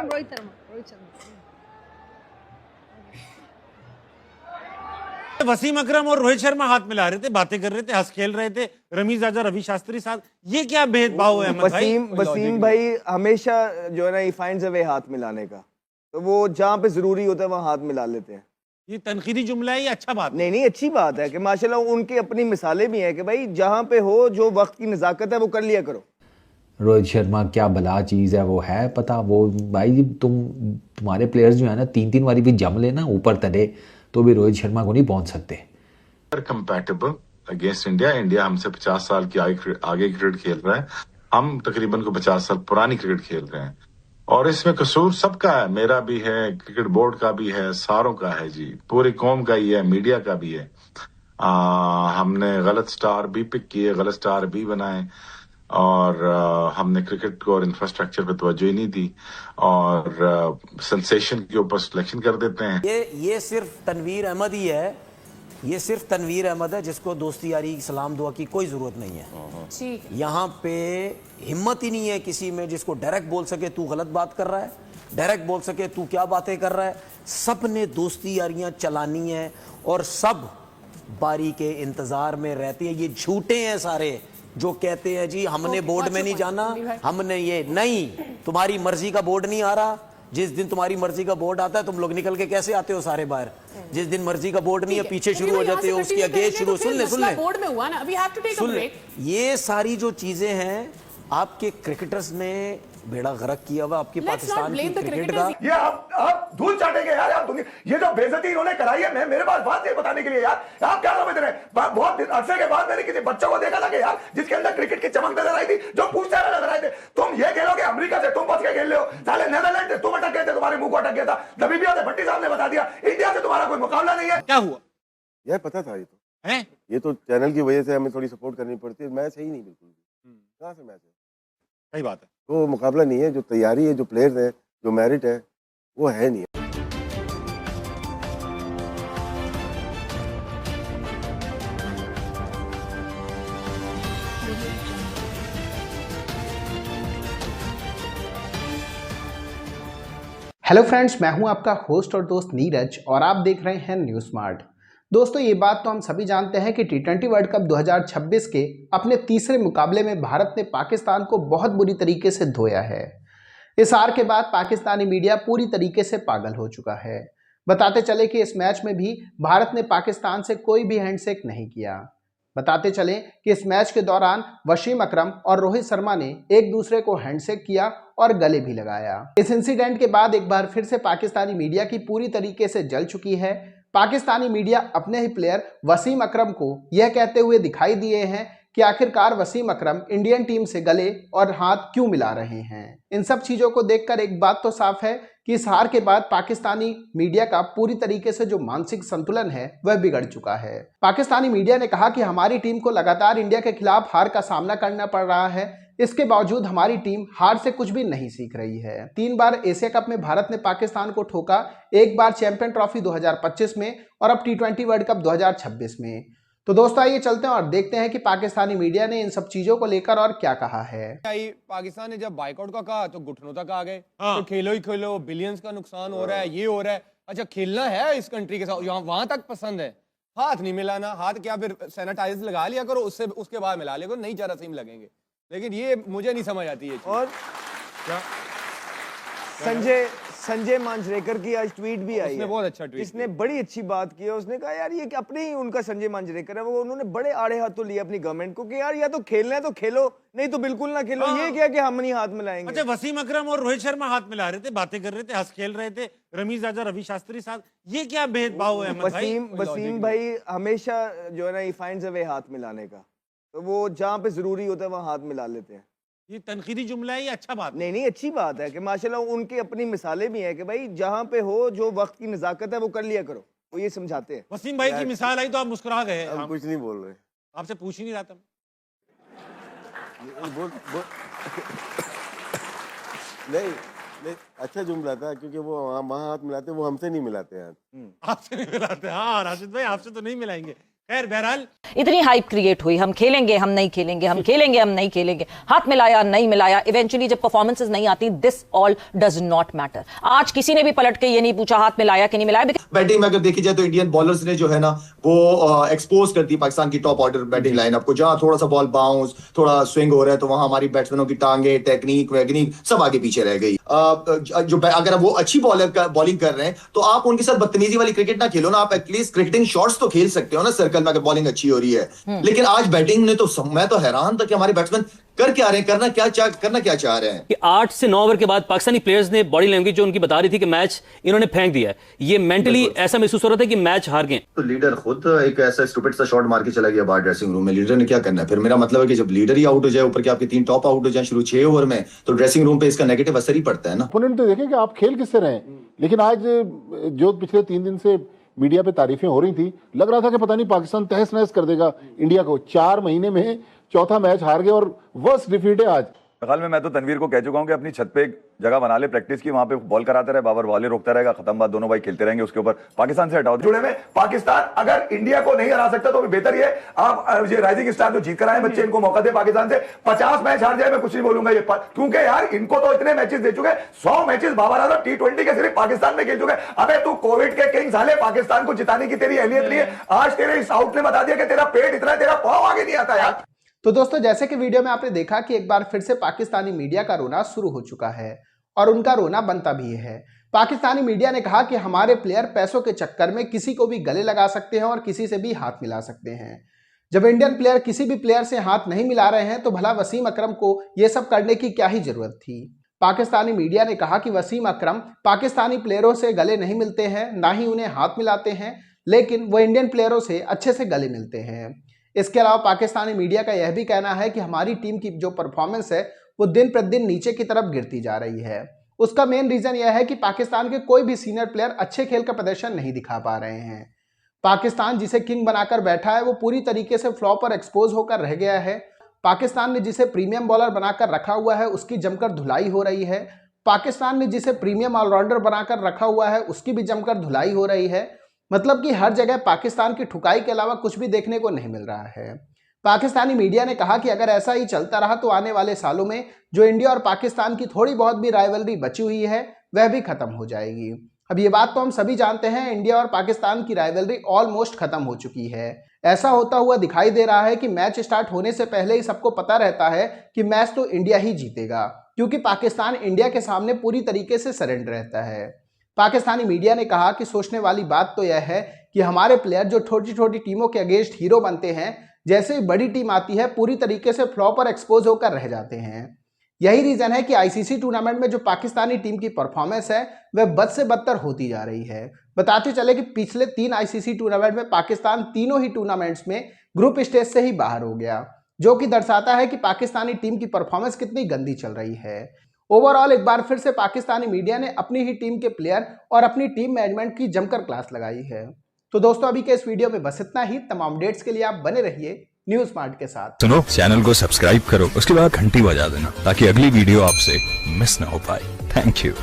अकरम, रोहित शर्मा। वसीम अकरम और रोहित शर्मा हाथ मिला रहे थे, बातें कर रहे थे, हंस खेल रहे थे, रमीज राजा, रवि शास्त्री साथ, ये क्या भेदभाव है अहमद भाई? वसीम भाई हमेशा जो है ना, ही फाइंड्स अ वे हाथ मिलाने का, तो वो जहाँ पे जरूरी होता है वहाँ हाथ मिला लेते हैं। ये तनकीदी जुमला है, ये अच्छा बात नहीं नहीं, अच्छी बात है कि माशाल्लाह उनकी अपनी मिसालें भी हैं कि भाई जहाँ पे हो, जो वक्त की नज़ाकत है वो कर लिया करो। रोहित शर्मा क्या भला चीज़ है, वो है पता। वो भाई तुम्हारे प्लेयर्स जो है ना, 3-3 बारी भी जम लेना ऊपर तले, तो भी रोहित शर्मा को नहीं पहुंच सकते। Compatible against India. इंडिया हमसे 50 साल की आगे क्रिकेट खेल रहा है, हम तकरीबन को 50 साल पुरानी क्रिकेट खेल रहे हैं, और इसमें कसूर सबका है, मेरा भी है, क्रिकेट बोर्ड का भी है, सारों का है जी, पूरी कौम का ही है, मीडिया का भी है। हमने गलत स्टार भी पिक किए, गलत स्टार भी बनाए, और हमने क्रिकेट को और इंफ्रास्ट्रक्चर पे तवज्जो ही नहीं दी, और सेंसेशन के ऊपर सिलेक्शन कर देते हैं। ये सिर्फ तनवीर अहमद ही है, ये सिर्फ तनवीर अहमद है जिसको दोस्ती यारी सलाम दुआ की कोई ज़रूरत नहीं है। यहाँ पे हिम्मत ही नहीं है किसी में जिसको डायरेक्ट बोल सके तू गलत बात कर रहा है, डायरेक्ट बोल सके तू क्या बातें कर रहा है। सब ने दोस्ती यारियाँ चलानी है और सब बारी के इंतज़ार में रहते हैं। ये झूठे हैं सारे जो कहते हैं जी हमने बोर्ड में नहीं जाना, हमने ये नहीं, तुम्हारी मर्जी का बोर्ड नहीं आ रहा। जिस दिन तुम्हारी मर्जी का बोर्ड आता है तुम लोग निकल के कैसे आते हो सारे बाहर। जिस दिन मर्जी का बोर्ड नहीं है पीछे शुरू हो जाते हो, उसके आगे शुरू। सुन ले बोर्ड में हुआ ना, अभी have to take a break. ये सारी जो चीजें हैं आपके क्रिकेटर्स ने बेड़ा गर्क किया हुआ आपके पाकिस्तान की क्रिकेट का। ये आप धूल चाटेंगे यार, आप ये जो बेइज्जती इन्होंने कराई है, मैं मेरे पास बात है बताने के लिए यार। आप क्या समझ रहे हैं? बहुत अरसे के बाद मैंने किसी बच्चों को देखा था कि यार जिसके अंदर क्रिकेट की चमक नजर आई थी, जो पूछते हुए नजर आए थे। तुम ये खेलोगे अमेरिका से, तुम बच के खेल रहे हो, साले नीदरलैंड से तुम अटक गए थे, तुम्हारे मुंह को अटक गया था। नबीबिया से भट्टी साहब ने बता दिया इंडिया से तुम्हारा कोई मुकाबला नहीं है। क्या हुआ? यह पता था, ये तो है, ये तो चैनल की वजह से हमें थोड़ी सपोर्ट करनी पड़ती है। मैच है ही नहीं बिल्कुल, कहाँ से मैच है? सही बात है। तो मुकाबला नहीं है, जो तैयारी है, जो प्लेयर्स है, जो मेरिट है, वो है नहीं। हेलो फ्रेंड्स, मैं हूं आपका होस्ट और दोस्त नीरज और आप देख रहे हैं न्यूज़ स्मार्ट। दोस्तों, ये बात तो हम सभी जानते हैं कि टी20 वर्ल्ड कप 2026 के अपने तीसरे मुकाबले में भारत ने पाकिस्तान को बहुत बुरी तरीके से धोया है। इस हार के बाद पाकिस्तानी मीडिया पूरी तरीके से पागल हो चुका है। बताते चले कि इस मैच में भी भारत ने पाकिस्तान से कोई भी हैंडशेक नहीं किया। बताते चले कि इस मैच के दौरान वसीम अकरम और रोहित शर्मा ने एक दूसरे को हैंडशेक किया और गले भी लगाया। इस इंसिडेंट के बाद एक बार फिर से पाकिस्तानी मीडिया की पूरी तरीके से जल चुकी है। पाकिस्तानी मीडिया अपने ही प्लेयर वसीम अकरम को यह कहते हुए दिखाई दिए हैं कि आखिरकार वसीम अकरम इंडियन टीम से गले और हाथ क्यों मिला रहे हैं। इन सब चीजों को देखकर एक बात तो साफ है कि इस हार के बाद पाकिस्तानी मीडिया का पूरी तरीके से जो मानसिक संतुलन है वह बिगड़ चुका है। पाकिस्तानी मीडिया ने कहा कि हमारी टीम को लगातार इंडिया के खिलाफ हार का सामना करना पड़ रहा है, इसके बावजूद हमारी टीम हार से कुछ भी नहीं सीख रही है। 3 बार एशिया कप में भारत ने पाकिस्तान को ठोका, 1 बार चैंपियन ट्रॉफी 2025 में और अब टी20 वर्ल्ड कप 2026 में। तो दोस्तों आइए चलते हैं और देखते हैं कि पाकिस्तानी मीडिया ने इन सब चीजों को लेकर और क्या कहा है। पाकिस्तान ने जब बाइकआउट का कहा तो घुटनों तक आ गए। तो खेलो ही खेलो, बिलियंस का नुकसान हो रहा है, ये हो रहा है। अच्छा, खेलना है इस कंट्री के साथ, यहाँ वहां तक पसंद है, हाथ नहीं मिलाना। हाथ क्या, फिर सैनिटाइजर लगा लिया करो, उससे उसके बाद मिला लिया करो, नहीं जरासीम लगेंगे। लेकिन ये मुझे नहीं समझ आती है। और क्या संजय मांजरेकर की आज ट्वीट भी आई है, बहुत अच्छा ट्वीट, इसने बड़ी अच्छी बात की है। उसने कहा यार ये अपने ही उनका संजय मांजरेकर है, वो उन्होंने बड़े आड़े हाथों लिए अपनी गवर्नमेंट को कि यार या तो खेलना है तो खेलो, नहीं तो बिल्कुल ना खेलो। ये क्या कि हम नहीं हाथ मिलाएंगे। अच्छा, वसीम अकरम और रोहित शर्मा हाथ मिला रहे थे, बातें कर रहे थे, हंस खेल रहे थे, रमीज राजा, रवि शास्त्री साथ, ये क्या भेदभाव है अहमद भाई? वसीम भाई हमेशा जो है ना, ही फाइंड्स अ वे हाथ मिलाने का, तो वो जहाँ पे जरूरी होता है वहाँ हाथ मिला लेते हैं। ये तनकीदी जुमला है, ये अच्छा बात नहीं नहीं, अच्छी बात है कि माशाल्लाह उनकी अपनी मिसालें भी हैं कि भाई जहाँ पे हो, जो वक्त की नजाकत है वो कर लिया करो, वो ये समझाते हैं। वसीम भाई की मिसाल आई तो आप मुस्कुरा गए। हम कुछ नहीं बोल रहे, आपसे पूछ ही नहीं रहा था। नहीं, अच्छा जुमला था, क्योंकि वो वहाँ हाथ मिलाते, वो हमसे नहीं मिलाते हाथ। आपसे नहीं मिलाते। हाँ राशिद भाई, आपसे तो नहीं मिलाएंगे। खैर बहरहाल इतनी हाइप क्रिएट हुई, हम खेलेंगे हम नहीं खेलेंगे, हम खेलेंगे हम नहीं खेलेंगे, हाथ मिलाया नहीं मिलाया, इवेंचुअली जब परफॉर्मेंसेज नहीं आती, this all does not matter. आज किसी ने भी पलट के ये नहीं पूछा हाथ मिलाया कि नहीं मिलाया। बैटिंग में अगर देखी जाए तो इंडियन बॉलर्स ने जो है ना वो एक्सपोज कर दी पाकिस्तान की टॉप ऑर्डर बैटिंग लाइनअप को। जहां थोड़ा सा बॉल बाउंस, थोड़ा स्विंग हो रहा है तो वहां हमारी बैट्समैनों की टांगे, टेक्निक वैगनिक सब आगे पीछे रह गई। जो अगर वो अच्छी बॉलिंग कर रहे हैं तो आप उनके साथ बदतमीजी वाली क्रिकेट ना खेलो ना, आप एटलीस्ट क्रिकेटिंग शॉट्स तो खेल सकते हो ना सर्कल में अगर बॉलिंग अच्छी हो रही है। लेकिन आज बैटिंग ने तो मैं तो हैरान था कि हमारे बैट्समैन कर क्या रहे हैं, करना क्या चाह रहे हैं। कि 8 से 9 ओवर के बाद पाकिस्तानी प्लेयर्स ने बॉडी लैंग्वेज जो उनकी बता रही थी कि मैच इन्होंने फेंक दिया है, ये मेंटली ऐसा महसूस हो रहा था कि मैच हार गए। तो लीडर खुद एक ऐसा स्टूपिड सा शॉट मार के चला गया बाहर ड्रेसिंग रूम में, लीडर ने क्या करना है फिर? मेरा मतलब है कि जब लीडर ही आउट हो जाए, ऊपर के आपके 3 टॉप आउट हो जाए शुरू 6 ओवर में, तो ड्रेसिंग रूम पे इसका नेगेटिव असर ही पड़ता है ना। ओपोनेंट तो देखें कि आप खेल किससे रहे, लेकिन आज जो पिछले 3 दिन से मीडिया पे तारीफें हो रही थी, लग रहा था कि पता नहीं पाकिस्तान तहस नहस कर देगा इंडिया को। 4 महीने में चौथा मैच हार गए और वर्स्ट डिफीट है आज। फिलहाल में मैं तो तनवीर को कह चुका हूं कि अपनी छत पे एक जगह बना ले प्रैक्टिस की, वहां पे बॉल कराते रहे, बाबर बॉले रोकता रहेगा, खत्म बात, दोनों भाई खेलते रहेंगे, उसके ऊपर पाकिस्तान से हटाओ। जुड़े में पाकिस्तान अगर इंडिया को नहीं हरा सकता तो भी बेहतर ही है आप ये राइजिंग स्टार जो जीत कर आए बच्चे, इनको मौका दे पाकिस्तान से। 50 मैच हार जाए मैं कुछ नहीं बोलूंगा ये, क्योंकि यार इनको तो इतने मैचेस दे चुके, 100 मैचेस बाबर आजम T20 के सिर्फ पाकिस्तान में खेल चुके। अबे तू कोविड के किंग साले, पाकिस्तान को जिताने की तेरी अहलियत नहीं है। आज तेरे इस आउट ने बता दिया कि तेरा पेट इतना, तेरा पाँव आगे नहीं आता यार। तो दोस्तों जैसे कि वीडियो में आपने देखा कि एक बार फिर से पाकिस्तानी मीडिया का रोना शुरू हो चुका है और उनका रोना बनता भी है। पाकिस्तानी मीडिया ने कहा कि हमारे प्लेयर पैसों के चक्कर में किसी को भी गले लगा सकते हैं और किसी से भी हाथ मिला सकते हैं। जब इंडियन प्लेयर किसी भी प्लेयर से हाथ नहीं मिला रहे हैं तो भला वसीम अकरम को यह सब करने की क्या ही जरूरत थी। पाकिस्तानी मीडिया ने कहा कि वसीम अकरम पाकिस्तानी प्लेयरों से गले नहीं मिलते हैं, ना ही उन्हें हाथ मिलाते हैं, लेकिन वो इंडियन प्लेयरों से अच्छे से गले मिलते हैं। इसके अलावा पाकिस्तानी मीडिया का यह भी कहना है कि हमारी टीम की जो परफॉर्मेंस है वो दिन प्रतिदिन नीचे की तरफ गिरती जा रही है। उसका मेन रीजन यह है कि पाकिस्तान के कोई भी सीनियर प्लेयर अच्छे खेल का प्रदर्शन नहीं दिखा पा रहे हैं। पाकिस्तान जिसे किंग बनाकर बैठा है वो पूरी तरीके से फ्लॉप पर एक्सपोज होकर रह गया है। पाकिस्तान ने जिसे प्रीमियम बॉलर बनाकर रखा हुआ है उसकी जमकर धुलाई हो रही है। पाकिस्तान ने जिसे प्रीमियम ऑलराउंडर बनाकर रखा हुआ है उसकी भी जमकर धुलाई हो रही है। मतलब कि हर जगह पाकिस्तान की ठुकाई के अलावा कुछ भी देखने को नहीं मिल रहा है। पाकिस्तानी मीडिया ने कहा कि अगर ऐसा ही चलता रहा तो आने वाले सालों में जो इंडिया और पाकिस्तान की थोड़ी बहुत भी राइवलरी बची हुई है वह भी खत्म हो जाएगी। अब ये बात तो हम सभी जानते हैं, इंडिया और पाकिस्तान की राइवलरी ऑलमोस्ट खत्म हो चुकी है। ऐसा होता हुआ दिखाई दे रहा है कि मैच स्टार्ट होने से पहले ही सबको पता रहता है कि मैच तो इंडिया ही जीतेगा, क्योंकि पाकिस्तान इंडिया के सामने पूरी तरीके से सरेंडर रहता है। पाकिस्तानी मीडिया ने कहा कि सोचने वाली बात तो यह है कि हमारे प्लेयर जो छोटी छोटी टीमों के अगेंस्ट हीरो बनते हैं, जैसे ही बड़ी टीम आती है पूरी तरीके से फ्लॉप पर एक्सपोज होकर रह जाते हैं। यही रीजन है कि आईसीसी टूर्नामेंट में जो पाकिस्तानी टीम की परफॉर्मेंस है वह बद से बदतर होती जा रही है। बताते चले कि पिछले 3 आईसीसी टूर्नामेंट में पाकिस्तान तीनों ही टूर्नामेंट्स में ग्रुप स्टेज से ही बाहर हो गया, जो कि दर्शाता है कि पाकिस्तानी टीम की परफॉर्मेंस कितनी गंदी चल रही है। ओवरऑल एक बार फिर से पाकिस्तानी मीडिया ने अपनी ही टीम के प्लेयर और अपनी टीम मैनेजमेंट की जमकर क्लास लगाई है। तो दोस्तों अभी के इस वीडियो में बस इतना ही। तमाम अपडेट्स के लिए आप बने रहिए न्यूज़ स्मार्ट के साथ। सुनो, चैनल को सब्सक्राइब करो, उसके बाद घंटी बजा देना ताकि अगली वीडियो आपसे मिस ना हो पाए। Thank you.